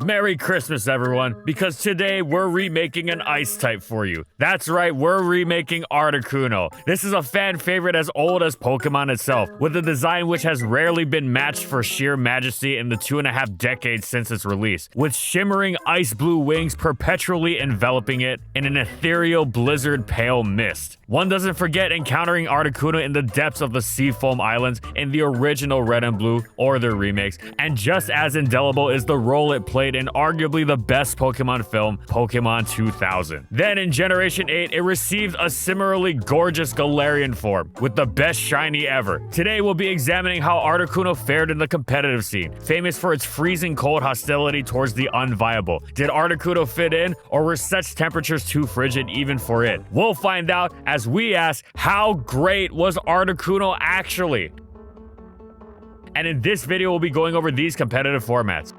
Merry Christmas, everyone, because today we're remaking an ice type for you. That's right, we're remaking Articuno. This is a fan favorite as old as Pokemon itself, with a design which has rarely been matched for sheer majesty in the 2.5 decades since its release, with shimmering ice blue wings perpetually enveloping it in an ethereal blizzard pale mist. One doesn't forget encountering Articuno in the depths of the Seafoam Islands in the original Red and Blue or their remakes, and just as indelible is the role it played in arguably the best Pokemon film, Pokemon 2000. Then in Generation 8, it received a similarly gorgeous Galarian form, with the best shiny ever. Today we'll be examining how Articuno fared in the competitive scene, famous for its freezing cold hostility towards the unviable. Did Articuno fit in, or were such temperatures too frigid even for it? We'll find out as we ask, how great was Articuno actually? And in this video, we'll be going over these competitive formats.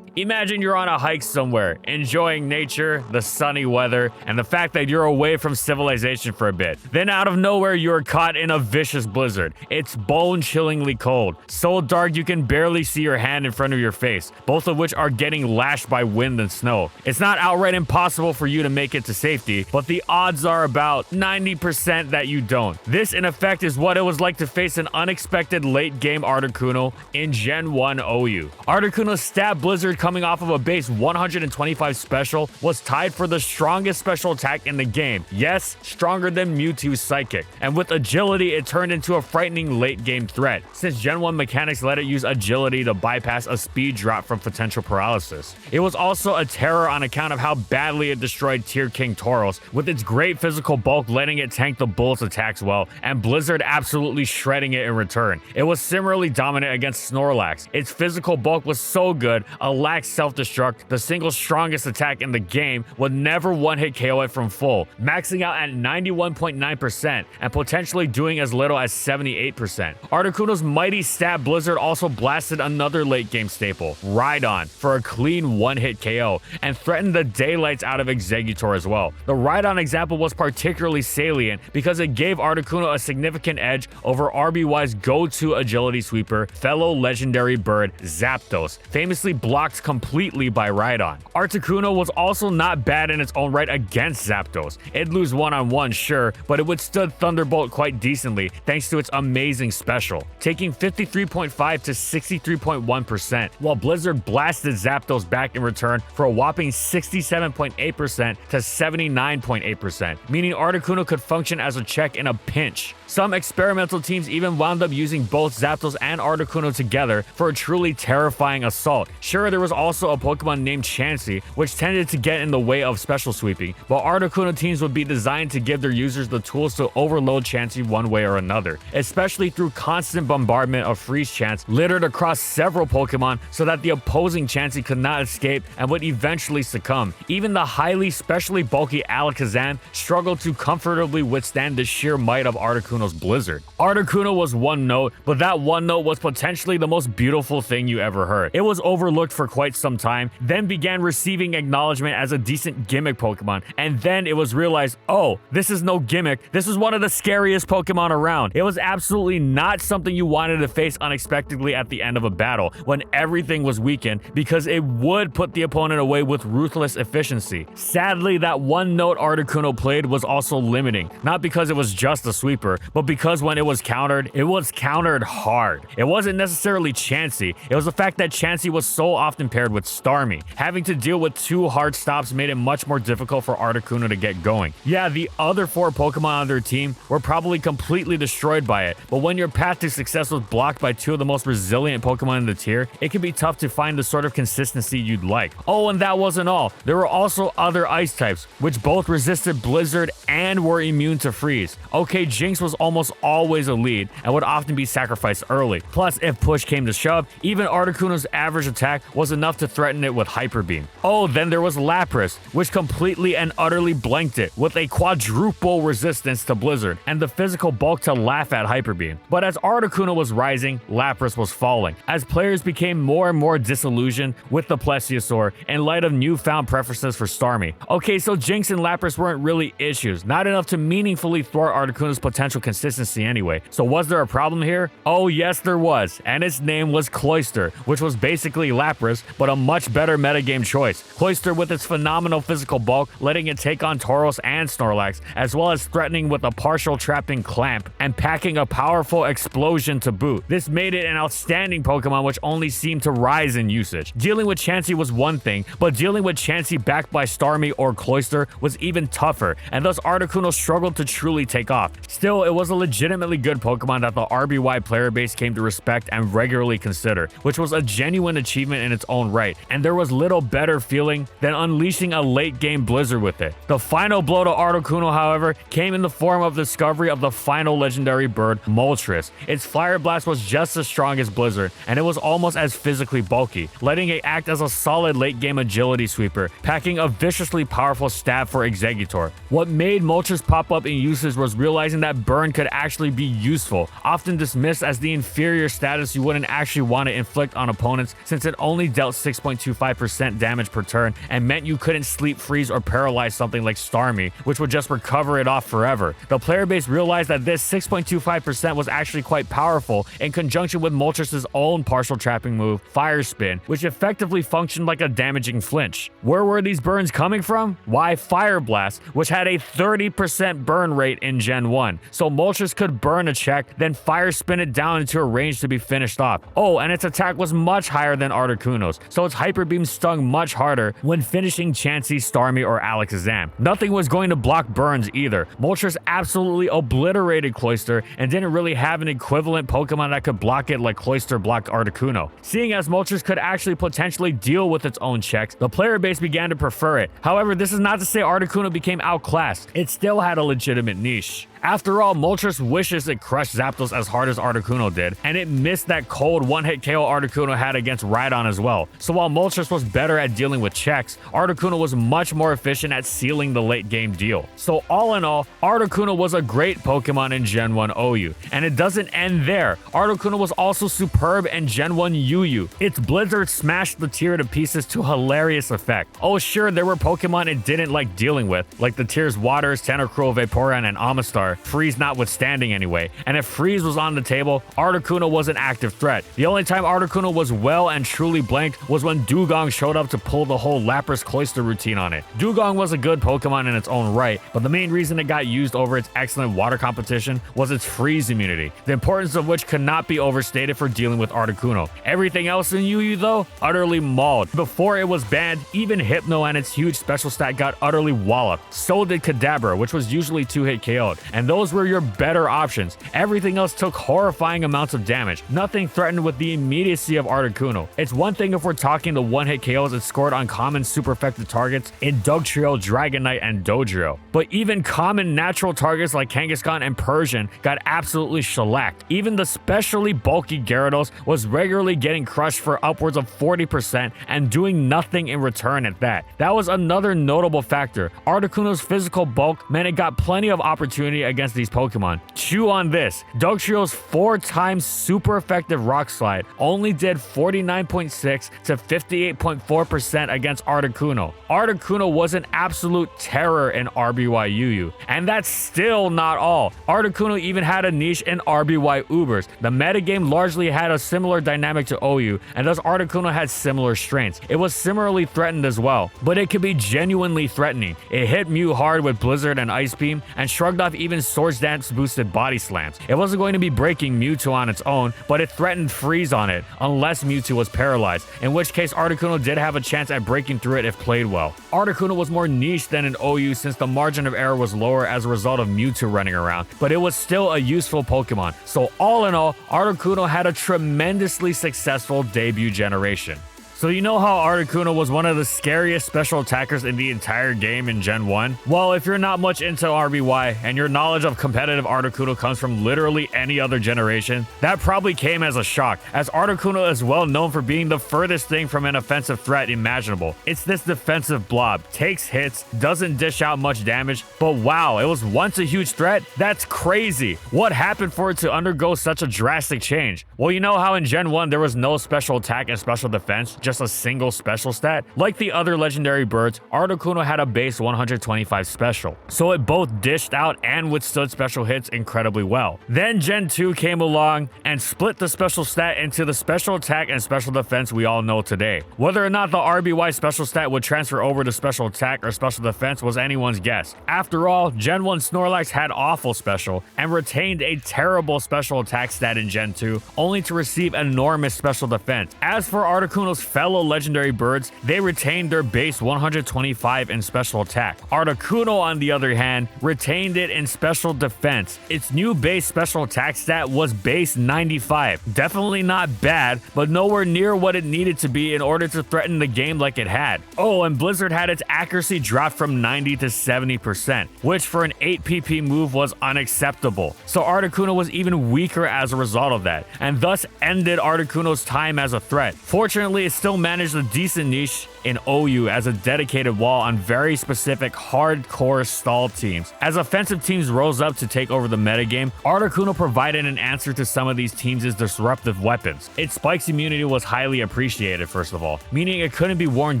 Imagine you're on a hike somewhere, enjoying nature, the sunny weather, and the fact that you're away from civilization for a bit. Then out of nowhere, you're caught in a vicious blizzard. It's bone-chillingly cold, so dark you can barely see your hand in front of your face, both of which are getting lashed by wind and snow. It's not outright impossible for you to make it to safety, but the odds are about 90% that you don't. This, in effect, is what it was like to face an unexpected late-game Articuno in Gen 1 OU. Articuno's stab blizzard coming off of a base 125 special was tied for the strongest special attack in the game. Yes, stronger than Mewtwo's Psychic. And with agility, it turned into a frightening late game threat, since Gen 1 mechanics let it use agility to bypass a speed drop from potential paralysis. It was also a terror on account of how badly it destroyed Tier King Tauros, with its great physical bulk letting it tank the Bull's attacks well, and Blizzard absolutely shredding it in return. It was similarly dominant against Snorlax. Its physical bulk was so good, a lack self-destruct, the single strongest attack in the game, would never one-hit KO it from full, maxing out at 91.9% and potentially doing as little as 78%. Articuno's mighty stab blizzard also blasted another late-game staple, Rhydon, for a clean one-hit KO, and threatened the daylights out of Exeggutor as well. The Rhydon example was particularly salient because it gave Articuno a significant edge over RBY's go-to agility sweeper, fellow legendary bird Zapdos, famously blocked completely by Rhydon. Articuno was also not bad in its own right against Zapdos. It'd lose one-on-one, sure, but it withstood Thunderbolt quite decently thanks to its amazing special, taking 53.5 to 63.1%, while Blizzard blasted Zapdos back in return for a whopping 67.8% to 79.8%, meaning Articuno could function as a check in a pinch. Some experimental teams even wound up using both Zapdos and Articuno together for a truly terrifying assault. Sure, there was also a Pokemon named Chansey, which tended to get in the way of special sweeping, but Articuno teams would be designed to give their users the tools to overload Chansey one way or another, especially through constant bombardment of freeze chants littered across several Pokemon so that the opposing Chansey could not escape and would eventually succumb. Even the highly specially bulky Alakazam struggled to comfortably withstand the sheer might of Articuno's blizzard. Articuno was one note, but that one note was potentially the most beautiful thing you ever heard. It was overlooked for quite some time, then began receiving acknowledgement as a decent gimmick Pokemon, and then it was realized, oh, this is no gimmick, this is one of the scariest Pokemon around. It was absolutely not something you wanted to face unexpectedly at the end of a battle, when everything was weakened, because it would put the opponent away with ruthless efficiency. Sadly, that one note Articuno played was also limiting, not because it was just a sweeper, but because when it was countered hard. It wasn't necessarily Chansey, it was the fact that Chansey was so often paired with Starmie. Having to deal with two hard stops made it much more difficult for Articuno to get going. Yeah, the other 4 Pokemon on their team were probably completely destroyed by it, but when your path to success was blocked by 2 of the most resilient Pokemon in the tier, it can be tough to find the sort of consistency you'd like. Oh, and that wasn't all. There were also other ice types, which both resisted Blizzard and were immune to freeze. Okay, Jinx was almost always a lead and would often be sacrificed early. Plus, if push came to shove, even Articuno's average attack was enough to threaten it with Hyper Beam. Oh, then there was Lapras, which completely and utterly blanked it with a quadruple resistance to Blizzard and the physical bulk to laugh at Hyper Beam. But as Articuno was rising, Lapras was falling, as players became more and more disillusioned with the Plesiosaur in light of newfound preferences for Starmie. Okay, so Jinx and Lapras weren't really issues, not enough to meaningfully thwart Articuno's potential consistency anyway. So was there a problem here? Oh yes, there was, and its name was Cloyster, which was basically Lapras but a much better metagame choice. Cloyster with its phenomenal physical bulk, letting it take on Tauros and Snorlax, as well as threatening with a partial trapping Clamp, and packing a powerful explosion to boot. This made it an outstanding Pokemon which only seemed to rise in usage. Dealing with Chansey was one thing, but dealing with Chansey backed by Starmie or Cloyster was even tougher, and thus Articuno struggled to truly take off. Still, it was a legitimately good Pokemon that the RBY player base came to respect and regularly consider, which was a genuine achievement in its own right, and there was little better feeling than unleashing a late game blizzard with it. The final blow to Articuno, however, came in the form of the discovery of the final legendary bird, Moltres. Its Fire Blast was just as strong as Blizzard, and it was almost as physically bulky, letting it act as a solid late game agility sweeper, packing a viciously powerful stab for Exeggutor. What made Moltres pop up in usage was realizing that burn could actually be useful, often dismissed as the inferior status you wouldn't actually want to inflict on opponents since it only dealt 6.25% damage per turn and meant you couldn't sleep freeze or paralyze something like Starmie, which would just recover it off forever. The player base realized that this 6.25% was actually quite powerful in conjunction with Moltres' own partial trapping move, Fire Spin, which effectively functioned like a damaging flinch. Where were these burns coming from? Why, Fire Blast, which had a 30% burn rate in Gen 1. So Moltres could burn a check, then Fire Spin it down into a range to be finished off. Oh, and its attack was much higher than Articuno's, so its Hyper Beam stung much harder when finishing Chansey, Starmie, or Alakazam. Nothing was going to block burns either. Moltres absolutely obliterated Cloyster and didn't really have an equivalent Pokemon that could block it like Cloyster blocked Articuno. Seeing as Moltres could actually potentially deal with its own checks, the player base began to prefer it. However, this is not to say Articuno became outclassed. It still had a legitimate niche. After all, Moltres wishes it crushed Zapdos as hard as Articuno did, and it missed that cold one-hit KO Articuno had against Rhydon as well. So while Moltres was better at dealing with checks, Articuno was much more efficient at sealing the late game deal. So all in all, Articuno was a great Pokemon in Gen 1 OU, and it doesn't end there. Articuno was also superb in Gen 1 UU. Its Blizzard smashed the tier to pieces to hilarious effect. Oh sure, there were Pokemon it didn't like dealing with, like the tiers Waters, Tentacruel, Vaporeon, and Amistar, Freeze notwithstanding anyway, and if Freeze was on the table, Articuno was an active threat. The only time Articuno was well and truly blanked was when Dugong showed up to pull the whole Lapras Cloyster routine on it. Dugong was a good Pokemon in its own right, but the main reason it got used over its excellent water competition was its freeze immunity, the importance of which could not be overstated for dealing with Articuno. Everything else in UU though, utterly mauled. Before it was banned, even Hypno and its huge special stat got utterly walloped. So did Kadabra, which was usually 2-hit KO'd, and those were your better options. Everything else took horrifying amounts of damage. Nothing threatened with the immediacy of Articuno. It's one thing if we're talking the one-hit KOs it scored on common super effective targets in Dugtrio, Dragonite, and Dodrio. But even common natural targets like Kangaskhan and Persian got absolutely shellacked. Even the specially bulky Gyarados was regularly getting crushed for upwards of 40% and doing nothing in return at that. That was another notable factor. Articuno's physical bulk meant it got plenty of opportunity against these Pokemon. Chew on this. Dugtrio's 4x super effective Rock Slide only did 49.6 to 58.4% against Articuno. Articuno was an absolute terror in RBY UU, and that's still not all. Articuno even had a niche in RBY Ubers. The metagame largely had a similar dynamic to OU, and thus Articuno had similar strengths. It was similarly threatened as well, but it could be genuinely threatening. It hit Mew hard with Blizzard and Ice Beam, and shrugged off even Swords Dance boosted body slams. It wasn't going to be breaking Mewtwo on its own, but it threatened freeze on it, unless Mewtwo was paralyzed, in which case Articuno did have a chance at breaking through it if played well. Articuno was more niche than in OU since the margin of error was lower as a result of Mewtwo running around, but it was still a useful Pokemon. So all in all, Articuno had a tremendously successful debut generation. So you know how Articuno was one of the scariest special attackers in the entire game in Gen 1? Well, if you're not much into RBY and your knowledge of competitive Articuno comes from literally any other generation, that probably came as a shock, as Articuno is well known for being the furthest thing from an offensive threat imaginable. It's this defensive blob, takes hits, doesn't dish out much damage, but wow, it was once a huge threat? That's crazy. What happened for it to undergo such a drastic change? Well, you know how in Gen 1 there was no special attack and special defense, just a single special stat. Like the other legendary birds, Articuno had a base 125 special, so it both dished out and withstood special hits incredibly well. Then Gen 2 came along and split the special stat into the special attack and special defense we all know today. Whether or not the RBY special stat would transfer over to special attack or special defense was anyone's guess. After all, Gen 1 Snorlax had awful special and retained a terrible special attack stat in Gen 2, only to receive enormous special defense. As for Articuno's fellow legendary birds, they retained their base 125 in special attack. Articuno, on the other hand, retained it in special defense. Its new base special attack stat was base 95. Definitely not bad, but nowhere near what it needed to be in order to threaten the game like it had. Oh, and Blizzard had its accuracy dropped from 90 to 70%, which for an 8 PP move was unacceptable. So Articuno was even weaker as a result of that, and thus ended Articuno's time as a threat. Fortunately, it still managed a decent niche in OU as a dedicated wall on very specific hardcore stall teams. As offensive teams rose up to take over the metagame, Articuno provided an answer to some of these teams' disruptive weapons. Its spikes immunity was highly appreciated, first of all, meaning it couldn't be worn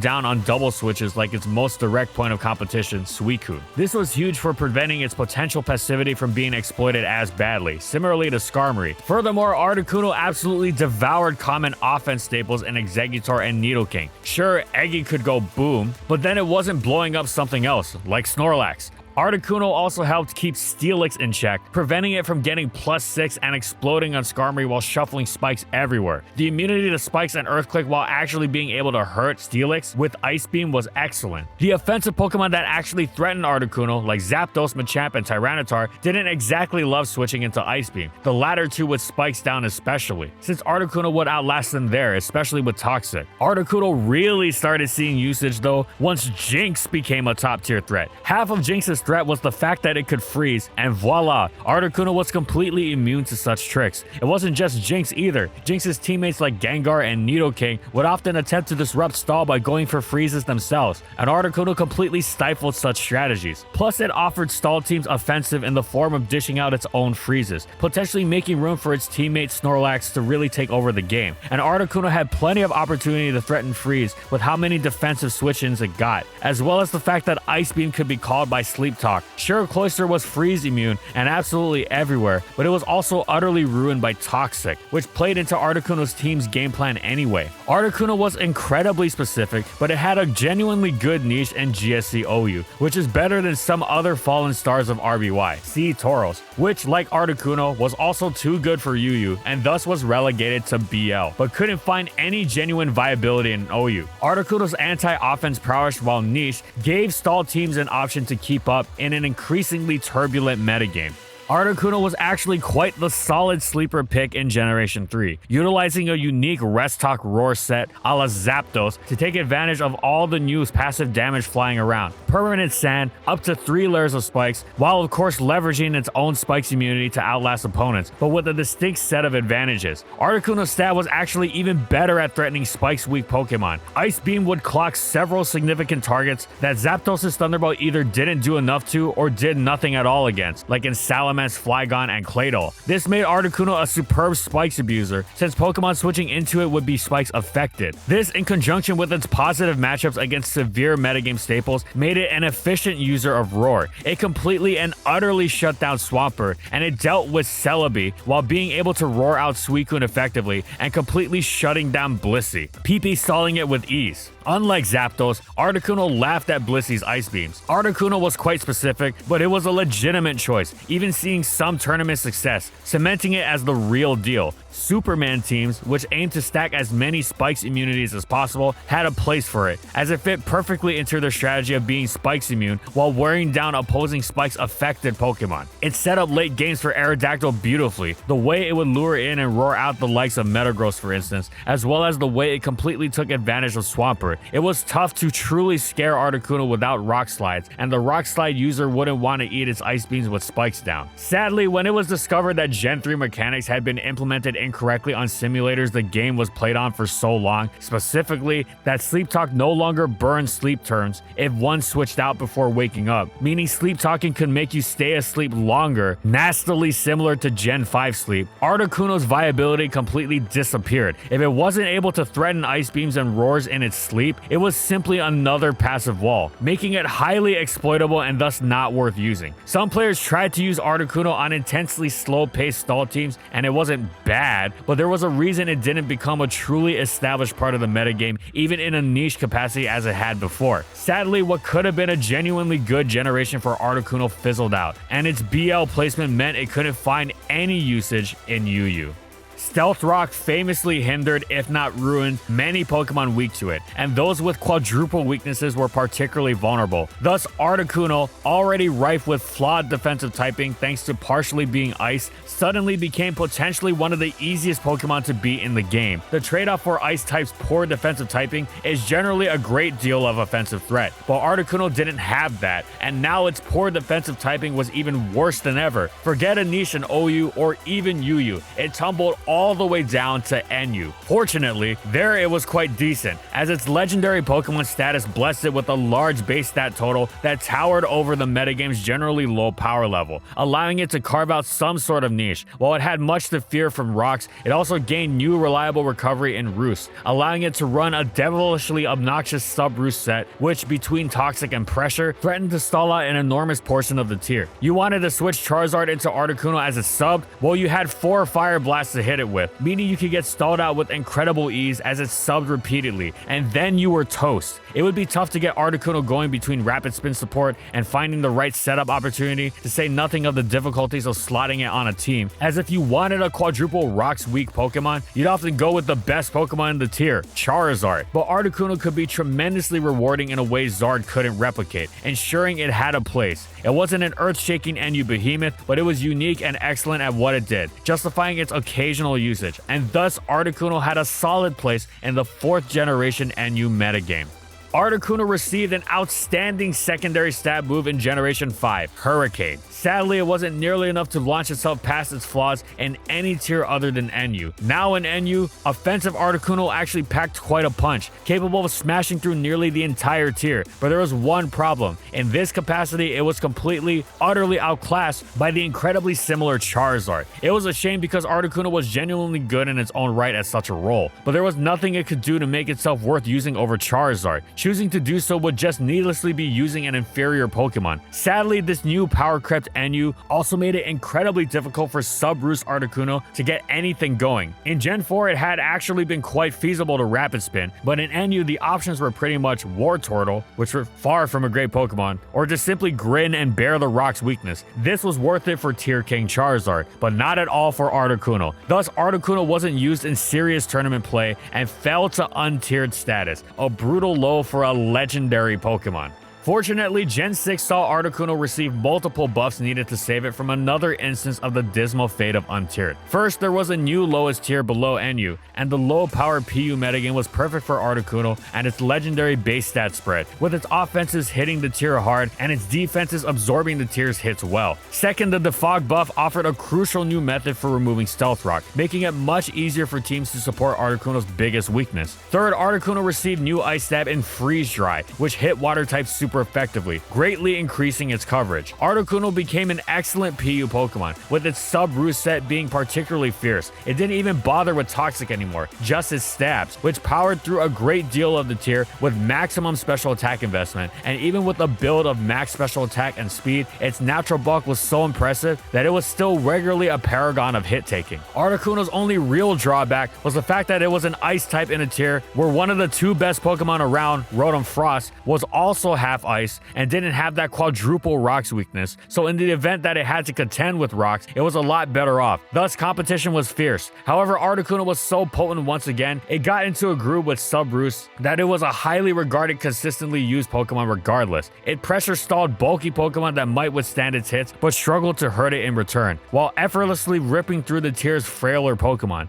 down on double switches like its most direct point of competition, Suicune. This was huge for preventing its potential passivity from being exploited as badly, similarly to Skarmory. Furthermore, Articuno absolutely devoured common offense staples in Exeggutor and Nidoking. Sure, Eggy could go boom, but then it wasn't blowing up something else, like Snorlax. Articuno also helped keep Steelix in check, preventing it from getting +6 and exploding on Skarmory while shuffling spikes everywhere. The immunity to spikes and Earthquake while actually being able to hurt Steelix with Ice Beam was excellent. The offensive Pokemon that actually threatened Articuno, like Zapdos, Machamp, and Tyranitar, didn't exactly love switching into Ice Beam, the latter two with spikes down especially, since Articuno would outlast them there, especially with Toxic. Articuno really started seeing usage though once Jinx became a top tier threat. Half of Jinx's threat was the fact that it could freeze, and voila, Articuno was completely immune to such tricks. It wasn't just Jinx either. Jinx's teammates like Gengar and Nidoking would often attempt to disrupt stall by going for freezes themselves, and Articuno completely stifled such strategies. Plus, it offered stall teams offensive in the form of dishing out its own freezes, potentially making room for its teammate Snorlax to really take over the game. And Articuno had plenty of opportunity to threaten freeze with how many defensive switch-ins it got, as well as the fact that Ice Beam could be called by Sleep Talk. Sure, Cloyster was freeze immune and absolutely everywhere, but it was also utterly ruined by Toxic, which played into Articuno's team's game plan anyway. Articuno was incredibly specific, but it had a genuinely good niche in GSC OU, which is better than some other fallen stars of RBY. See Tauros, which, like Articuno, was also too good for UU and thus was relegated to BL, but couldn't find any genuine viability in OU. Articuno's anti-offense prowess, while niche, gave stall teams an option to keep up in an increasingly turbulent metagame. Articuno was actually quite the solid sleeper pick in Generation 3, utilizing a unique Rest Talk Roar set a la Zapdos to take advantage of all the new passive damage flying around, permanent sand, up to 3 layers of spikes, while of course leveraging its own spikes immunity to outlast opponents, but with a distinct set of advantages. Articuno's stat was actually even better at threatening spikes weak Pokemon. Ice Beam would clock several significant targets that Zapdos' Thunderbolt either didn't do enough to or did nothing at all against, like in Salamence, Flygon, and Claydol. This made Articuno a superb spikes abuser, since Pokemon switching into it would be spikes affected. This, in conjunction with its positive matchups against severe metagame staples, made it an efficient user of Roar. It completely and utterly shut down Swampert, and it dealt with Celebi while being able to roar out Suicune effectively and completely shutting down Blissey, PP stalling it with ease. Unlike Zapdos, Articuno laughed at Blissey's Ice Beams. Articuno was quite specific, but it was a legitimate choice, even seeing some tournament success, cementing it as the real deal. Superman teams, which aimed to stack as many spikes immunities as possible, had a place for it, as it fit perfectly into their strategy of being spikes immune while wearing down opposing spikes affected Pokemon. It set up late games for Aerodactyl beautifully, the way it would lure in and roar out the likes of Metagross for instance, as well as the way it completely took advantage of Swampert. It was tough to truly scare Articuno without Rock Slides, and the Rock Slide user wouldn't want to eat its Ice Beams with spikes down. Sadly, when it was discovered that Gen 3 mechanics had been implemented incorrectly on simulators the game was played on for so long, specifically that sleep talk no longer burns sleep terms if one switched out before waking up, meaning sleep talking could make you stay asleep longer, nastily similar to Gen 5 sleep, Articuno's viability completely disappeared. If it wasn't able to threaten ice beams and roars in its sleep, it was simply another passive wall, making it highly exploitable and thus not worth using. Some players tried to use Articuno on intensely slow-paced stall teams, and it wasn't bad, but there was a reason it didn't become a truly established part of the metagame, even in a niche capacity as it had before. Sadly, what could have been a genuinely good generation for Articuno fizzled out, and its BL placement meant it couldn't find any usage in UU. Stealth Rock famously hindered, if not ruined, many Pokemon weak to it, and those with quadruple weaknesses were particularly vulnerable. Thus, Articuno, already rife with flawed defensive typing thanks to partially being ice, suddenly became potentially one of the easiest Pokemon to beat in the game. The trade-off for Ice type's poor defensive typing is generally a great deal of offensive threat, but Articuno didn't have that, and now its poor defensive typing was even worse than ever. Forget a niche in OU or even UU, it tumbled all the way down to NU. Fortunately, there it was quite decent, as its legendary Pokemon status blessed it with a large base stat total that towered over the metagame's generally low power level, allowing it to carve out some sort of niche. While it had much to fear from rocks, it also gained new reliable recovery in Roost, allowing it to run a devilishly obnoxious sub-Roost set, which between Toxic and Pressure, threatened to stall out an enormous portion of the tier. You wanted to switch Charizard into Articuno as a sub? Well, you had 4 Fire Blasts to hit it with, meaning you could get stalled out with incredible ease as it subbed repeatedly, and then you were toast. It would be tough to get Articuno going between rapid spin support and finding the right setup opportunity, to say nothing of the difficulties of slotting it on a team, as if you wanted a quadruple rocks weak Pokemon, you'd often go with the best Pokemon in the tier, Charizard. But Articuno could be tremendously rewarding in a way Zard couldn't replicate, ensuring it had a place. It wasn't an earth-shaking NU behemoth, but it was unique and excellent at what it did, justifying its occasional usage, and thus Articuno had a solid place in the 4th generation NU metagame. Articuno received an outstanding secondary stat move in Generation 5, Hurricane. Sadly, it wasn't nearly enough to launch itself past its flaws in any tier other than NU. Now in NU, offensive Articuno actually packed quite a punch, capable of smashing through nearly the entire tier, but there was one problem. In this capacity, it was completely, utterly outclassed by the incredibly similar Charizard. It was a shame because Articuno was genuinely good in its own right at such a role, but there was nothing it could do to make itself worth using over Charizard. Choosing to do so would just needlessly be using an inferior Pokemon. Sadly, this new power-crept NU also made it incredibly difficult for sub-Roost Articuno to get anything going. In Gen 4, it had actually been quite feasible to Rapid Spin, but in NU, the options were pretty much Wartortle, which were far from a great Pokemon, or just simply grin and bear the rock's weakness. This was worth it for Tier King Charizard, but not at all for Articuno. Thus, Articuno wasn't used in serious tournament play and fell to untiered status, a brutal low for a legendary Pokemon. Fortunately, Gen 6 saw Articuno receive multiple buffs needed to save it from another instance of the dismal fate of untiered. First, there was a new lowest tier below NU, and the low power PU metagame was perfect for Articuno and its legendary base stat spread, with its offenses hitting the tier hard and its defenses absorbing the tier's hits well. Second, the Defog buff offered a crucial new method for removing Stealth Rock, making it much easier for teams to support Articuno's biggest weakness. Third, Articuno received new Ice Stab and Freeze Dry, which hit water types super effectively, greatly increasing its coverage. Articuno became an excellent PU Pokemon, with its sub-Roost set being particularly fierce. It didn't even bother with Toxic anymore, just its stabs, which powered through a great deal of the tier with maximum special attack investment, and even with a build of max special attack and speed, its natural bulk was so impressive that it was still regularly a paragon of hit-taking. Articuno's only real drawback was the fact that it was an Ice type in a tier where one of the 2 best Pokemon around, Rotom Frost, was also half Ice and didn't have that quadruple rocks weakness, so in the event that it had to contend with rocks, it was a lot better off. Thus, competition was fierce. However, Articuno was so potent once again, it got into a groove with sub-Roost that it was a highly regarded, consistently used Pokemon regardless. It pressure stalled bulky Pokemon that might withstand its hits, but struggled to hurt it in return, while effortlessly ripping through the tier's frailer Pokemon.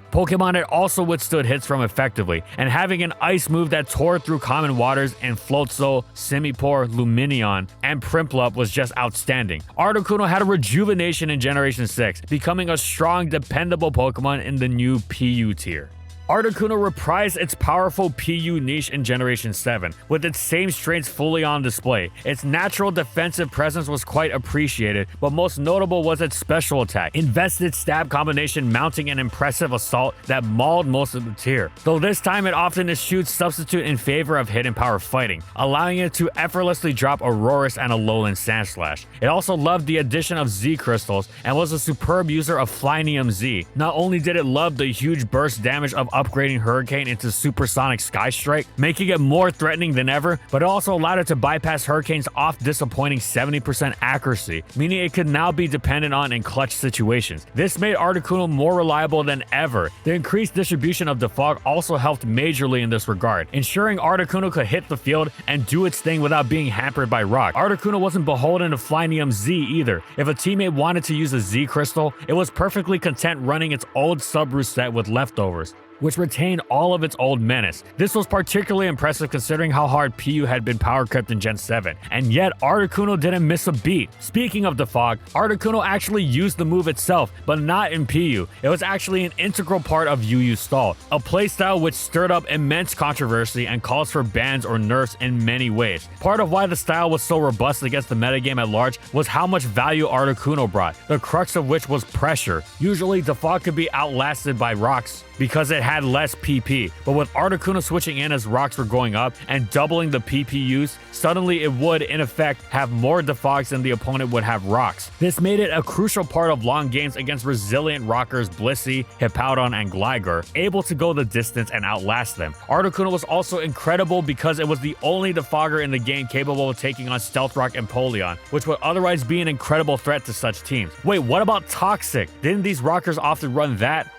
It also withstood hits from effectively, and having an Ice move that tore through common waters in Floatzel, Simipour, 4, Luminion, and Prinplup was just outstanding. Articuno had a rejuvenation in Generation 6, becoming a strong, dependable Pokemon in the new PU tier. Articuno reprised its powerful PU niche in Generation 7, with its same strengths fully on display. Its natural defensive presence was quite appreciated, but most notable was its special attack, invested stab combination mounting an impressive assault that mauled most of the tier, though this time it often eschewed substitute in favor of hidden power fighting, allowing it to effortlessly drop Aurorus and Alolan Sandslash. It also loved the addition of Z crystals and was a superb user of Flynium Z. Not only did it love the huge burst damage of upgrading Hurricane into Supersonic Sky Strike, making it more threatening than ever, but it also allowed it to bypass Hurricane's oft-disappointing 70% accuracy, meaning it could now be dependent on in clutch situations. This made Articuno more reliable than ever. The increased distribution of Defog also helped majorly in this regard, ensuring Articuno could hit the field and do its thing without being hampered by rock. Articuno wasn't beholden to Flynium Z either. If a teammate wanted to use a Z Crystal, it was perfectly content running its old Subaru set with leftovers, which retained all of its old menace. This was particularly impressive considering how hard PU had been power crept in Gen 7, and yet Articuno didn't miss a beat. Speaking of Defog, Articuno actually used the move itself, but not in PU. It was actually an integral part of UU Stall, a playstyle which stirred up immense controversy and calls for bans or nerfs in many ways. Part of why the style was so robust against the metagame at large was how much value Articuno brought, the crux of which was pressure. Usually Defog could be outlasted by rocks because it had less PP, but with Articuno switching in as rocks were going up and doubling the PP use, suddenly it would, in effect, have more Defogs than the opponent would have rocks. This made it a crucial part of long games against resilient rockers Blissey, Hippowdon, and Gligar, able to go the distance and outlast them. Articuno was also incredible because it was the only Defogger in the game capable of taking on Stealth Rock and Polion, which would otherwise be an incredible threat to such teams. Wait, what about Toxic? Didn't these rockers often run that?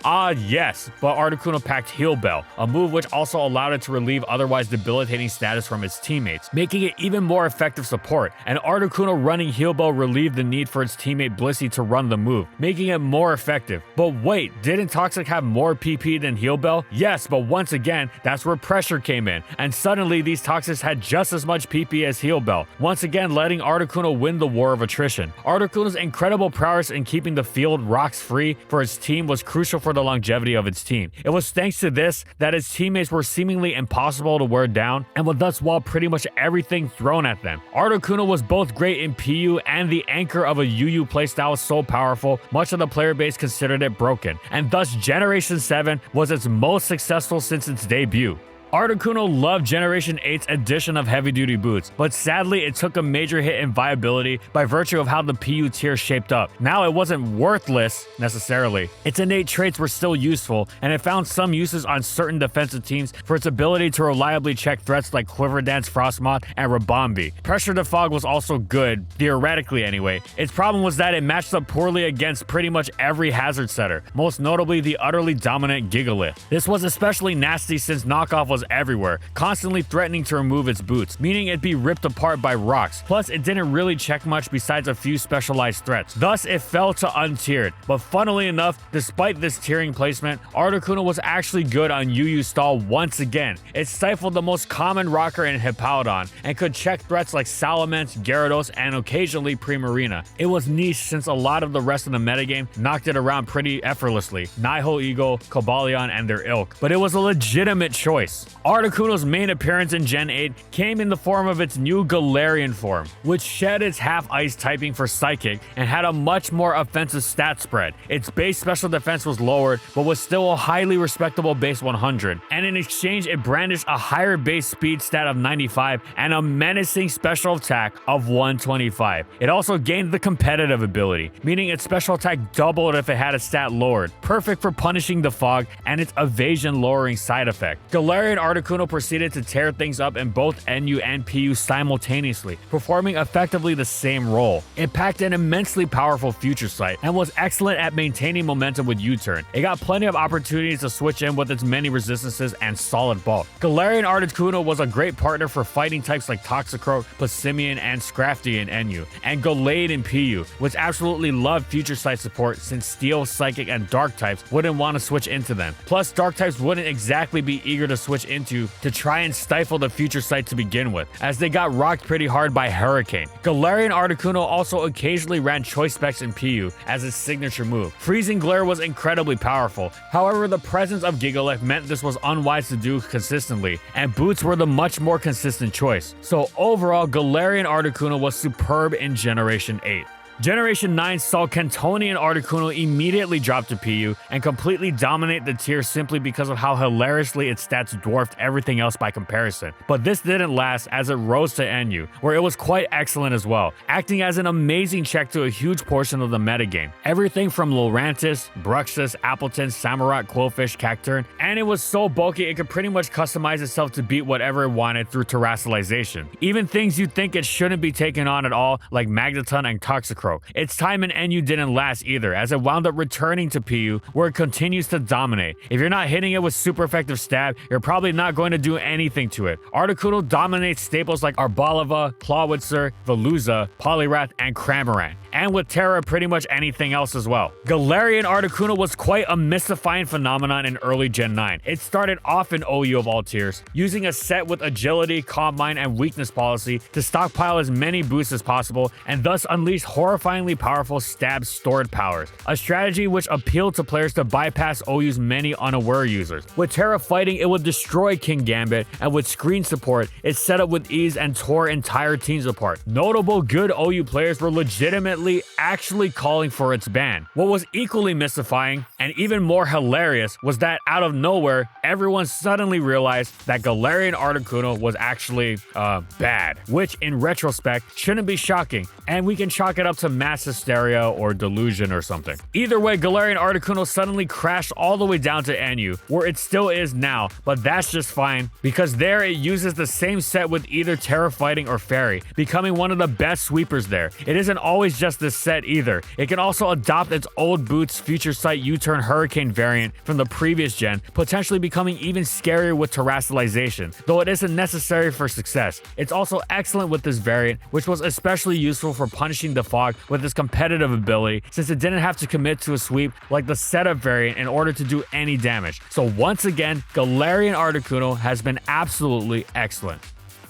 Yes, but Articuno packed Heal Bell, a move which also allowed it to relieve otherwise debilitating status from its teammates, making it even more effective support. And Articuno running Heal Bell relieved the need for its teammate Blissey to run the move, making it more effective. But wait, didn't Toxic have more PP than Heal Bell? Yes, but once again, that's where pressure came in, and suddenly these Toxics had just as much PP as Heal Bell, once again letting Articuno win the war of attrition. Articuno's incredible prowess in keeping the field rocks free for its team was crucial for the longevity of its team. It was thanks to this that his teammates were seemingly impossible to wear down and would thus wall pretty much everything thrown at them. Articuno was both great in PU and the anchor of a UU playstyle so powerful, much of the player base considered it broken, and thus Generation 7 was its most successful since its debut. Articuno loved Generation 8's addition of heavy-duty boots, but sadly it took a major hit in viability by virtue of how the PU tier shaped up. Now it wasn't worthless, necessarily. Its innate traits were still useful, and it found some uses on certain defensive teams for its ability to reliably check threats like Quiver Dance, Frostmoth, and Rabombi. Pressure Defog was also good, theoretically anyway. Its problem was that it matched up poorly against pretty much every hazard setter, most notably the utterly dominant Gigalith. This was especially nasty since Knockoff was everywhere, constantly threatening to remove its boots, meaning it'd be ripped apart by rocks. Plus, it didn't really check much besides a few specialized threats. Thus, it fell to untiered. But funnily enough, despite this tiering placement, Articuno was actually good on UU Stall once again. It stifled the most common rocker in Hippowdon, and could check threats like Salamence, Gyarados, and occasionally Primarina. It was niche since a lot of the rest of the metagame knocked it around pretty effortlessly, Nihil Eagle, Cobalion, and their ilk. But it was a legitimate choice. Articuno's main appearance in Gen 8 came in the form of its new Galarian form, which shed its half-ice typing for Psychic and had a much more offensive stat spread. Its base special defense was lowered, but was still a highly respectable base 100, and in exchange it brandished a higher base speed stat of 95 and a menacing special attack of 125. It also gained the competitive ability, meaning its special attack doubled if it had a stat lowered, perfect for punishing the fog and its evasion lowering side effect. Galarian Articuno proceeded to tear things up in both NU and PU simultaneously, performing effectively the same role. It packed an immensely powerful Future Sight and was excellent at maintaining momentum with U-turn. It got plenty of opportunities to switch in with its many resistances and solid bulk. Galarian Articuno was a great partner for fighting types like Toxicroak, Passimian, and Scrafty in NU, and Gallade in PU, which absolutely loved Future Sight support since Steel, Psychic, and Dark types wouldn't want to switch into them. Plus, Dark types wouldn't exactly be eager to switch into to try and stifle the future sight to begin with, as they got rocked pretty hard by Hurricane. Galarian Articuno also occasionally ran Choice Specs in PU as his signature move. Freezing Glare was incredibly powerful, however the presence of Gigalith meant this was unwise to do consistently, and Boots were the much more consistent choice. So overall, Galarian Articuno was superb in Generation 8. Generation 9 saw Cantonian Articuno immediately drop to PU and completely dominate the tier simply because of how hilariously its stats dwarfed everything else by comparison. But this didn't last, as it rose to NU, where it was quite excellent as well, acting as an amazing check to a huge portion of the metagame. Everything from Lurantis, Bruxus, Appleton, Samurott, Quillfish, Cacturn, and it was so bulky it could pretty much customize itself to beat whatever it wanted through terrestrialization. Even things you'd think it shouldn't be taken on at all, like Magneton and Toxicroak. Its time in NU didn't last either, as it wound up returning to PU, where it continues to dominate. If you're not hitting it with super effective stab, you're probably not going to do anything to it. Articuno dominates staples like Arboliva, Clawitzer, Veluza, Poliwrath, and Cramorant, and with Terra pretty much anything else as well. Galarian Articuno was quite a mystifying phenomenon in early Gen 9. It started off in OU of all tiers, using a set with agility, calm mind, and weakness policy to stockpile as many boosts as possible, and thus unleash horrifyingly powerful stab stored powers, a strategy which appealed to players to bypass OU's many unaware users. With Terra fighting, it would destroy King Gambit, and with screen support, it set up with ease and tore entire teams apart. Notable good OU players were legitimately actually calling for its ban. What was equally mystifying and even more hilarious was that out of nowhere, everyone suddenly realized that Galarian Articuno was actually bad, which in retrospect shouldn't be shocking, and we can chalk it up to mass hysteria or delusion or something. Either way, Galarian Articuno suddenly crashed all the way down to NU, where it still is now, but that's just fine, because there it uses the same set with either Terra Fighting or Fairy, becoming one of the best sweepers there. It isn't always just this set either. It can also adopt its old Boots Future Sight U-Turn Hurricane variant from the previous gen, potentially becoming even scarier with terrestrialization, though it isn't necessary for success. It's also excellent with this variant, which was especially useful for punishing the fog with its competitive ability, since it didn't have to commit to a sweep like the setup variant in order to do any damage. So once again, Galarian Articuno has been absolutely excellent.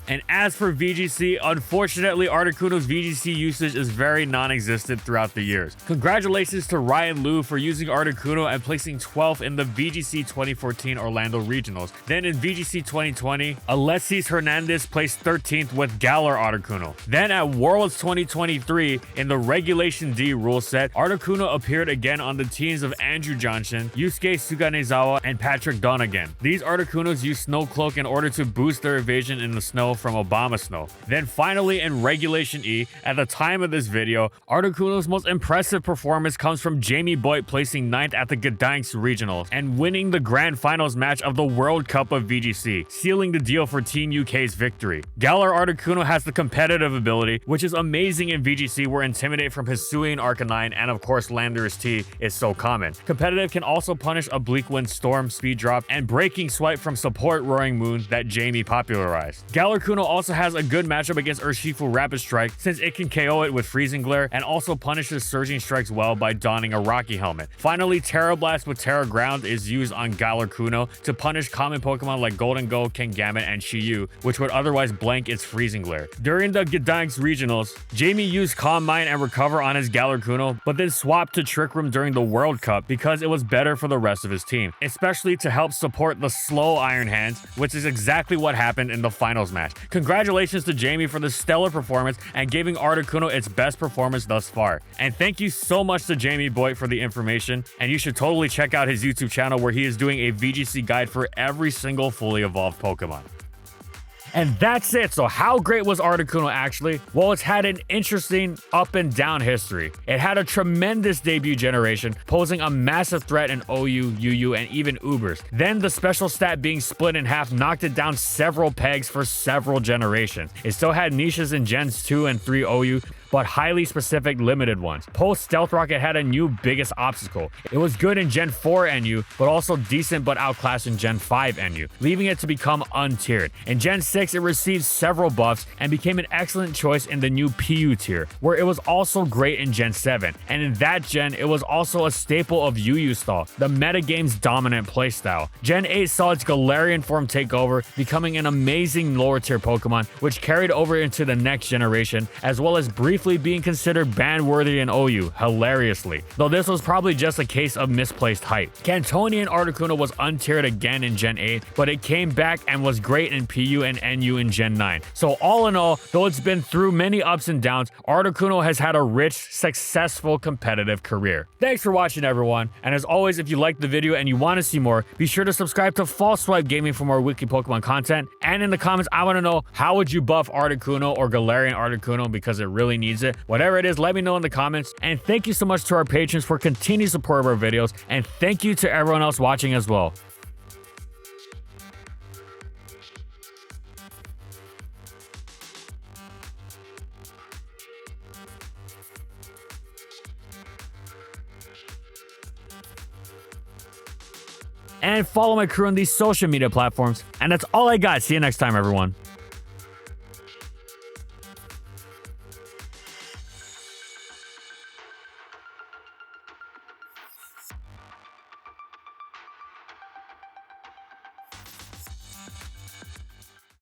And as for VGC, unfortunately, Articuno's VGC usage is very non-existent throughout the years. Congratulations to Ryan Liu for using Articuno and placing 12th in the VGC 2014 Orlando Regionals. Then in VGC 2020, Alexis Hernandez placed 13th with Galar Articuno. Then at Worlds 2023, in the Regulation D rule set, Articuno appeared again on the teams of Andrew Johnson, Yusuke Suganezawa, and Patrick Donegan. These Articunos use Snow Cloak in order to boost their evasion in the snow from Obama Snow. Then finally in Regulation E, at the time of this video, Articuno's most impressive performance comes from Jamie Boyd placing 9th at the Gdansk Regionals and winning the Grand Finals match of the World Cup of VGC, sealing the deal for Team UK's victory. Galar Articuno has the competitive ability, which is amazing in VGC where Intimidate from Hisuian Arcanine and of course Landorus T is so common. Competitive can also punish Oblique Wind Storm Speed Drop and Breaking Swipe from Support Roaring Moon that Jamie popularized. Galar Articuno also has a good matchup against Urshifu Rapid Strike since it can KO it with Freezing Glare and also punishes Surging Strikes well by donning a Rocky Helmet. Finally, Terra Blast with Terra Ground is used on Galarcuno to punish common Pokemon like Golden Go, Kingambit, and Shiyu, which would otherwise blank its Freezing Glare. During the Gdansk Regionals, Jamie used Calm Mind and Recover on his Galarcuno, but then swapped to Trick Room during the World Cup because it was better for the rest of his team, especially to help support the slow Iron Hands, which is exactly what happened in the finals match. Congratulations to Jamie for the stellar performance and giving Articuno its best performance thus far. And thank you so much to Jamie Boyd for the information, and you should totally check out his YouTube channel where he is doing a VGC guide for every single fully evolved Pokemon. And that's it. So how great was Articuno actually? Well, it's had an interesting up and down history. It had a tremendous debut generation, posing a massive threat in OU, UU, and even Ubers. Then the special stat being split in half knocked it down several pegs for several generations. It still had niches in Gens 2 and 3 OU, but highly specific limited ones. Post Stealth Rocket had a new biggest obstacle. It was good in Gen 4 NU, but also decent but outclassed in Gen 5 NU, leaving it to become untiered. In Gen 6, it received several buffs and became an excellent choice in the new PU tier, where it was also great in Gen 7, and in that gen, it was also a staple of UU stall, the metagame's dominant playstyle. Gen 8 saw its Galarian form take over, becoming an amazing lower tier Pokemon, which carried over into the next generation, as well as briefly being considered ban-worthy in OU, hilariously, though this was probably just a case of misplaced hype. Cantonian Articuno was untiered again in Gen 8, but it came back and was great in PU and NU in Gen 9. So all in all, though it's been through many ups and downs, Articuno has had a rich, successful, competitive career. Thanks for watching, everyone, and as always, if you liked the video and you want to see more, be sure to subscribe to False Swipe Gaming for more weekly Pokemon content, and in the comments, I want to know, how would you buff Articuno or Galarian Articuno, because it really needs it. Whatever it is, let me know in the comments, and thank you so much to our patrons for continued support of our videos, and thank you to everyone else watching as well. And follow my crew on these social media platforms. And that's all I got. See you next time, everyone.